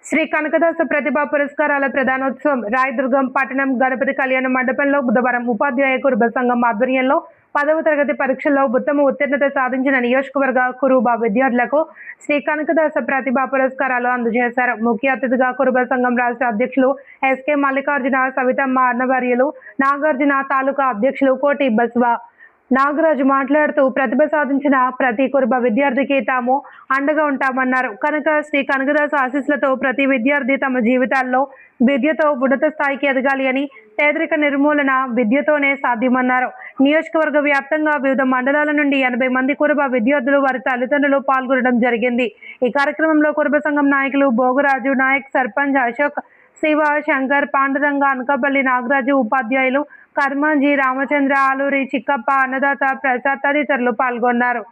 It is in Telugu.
శ్రీ కనకదాస ప్రతిభా పురస్కారాల ప్రధానోత్సవం రాయదుర్గం పట్టణం గణపతి కళ్యాణ మండపంలో బుధవారం ఉపాధ్యాయ కురుబ సంఘం ఆధ్వర్యంలో 10వ తరగతి పరీక్షల్లో ఉత్తమ ఉత్తీర్ణత సాధించిన నియోజకవర్గ కురుబ విద్యార్థులకు శ్రీ కనకదాస ప్రతిభా పురస్కారాలు అందజేశారు. ముఖ్య అతిథిగా కురుబ సంఘం రాష్ట్ర అధ్యక్షులు ఎస్కే మల్లికార్జున, సవితమ్మ అన్నవర్యులు, నాగార్జున తాలూకా అధ్యక్షులు కోటి బస్వ నాగరాజు మాట్లాడుతూ ప్రతిభ సాధించిన ప్రతి కురుబ విద్యార్థికి తాము అండగా ఉంటామన్నారు. కనుక శ్రీ కనకదాస ఆశీస్సులతో ప్రతి విద్యార్థి తమ జీవితాల్లో విద్యతో ఉన్నత స్థాయికి ఎదగాలి అని, పేదరిక నిర్మూలన విద్యతోనే సాధ్యమన్నారు. నియోజకవర్గ వ్యాప్తంగా వివిధ మండలాల నుండి 80 మంది కురుబ విద్యార్థులు వారి తల్లిదండ్రులు పాల్గొనడం జరిగింది. ఈ కార్యక్రమంలో కురుబ సంఘం నాయకులు భోగరాజు నాయక్, సర్పంచ్ అశోక్, శివ, శంకర్, పాండురంగ, అనకాపల్లి నాగరాజు, ఉపాధ్యాయులు కర్మాంజీ, రామచంద్ర, ఆలూరి, చిక్కప్ప, అన్నదాత ప్రసాద్ తదితరులు పాల్గొన్నారు.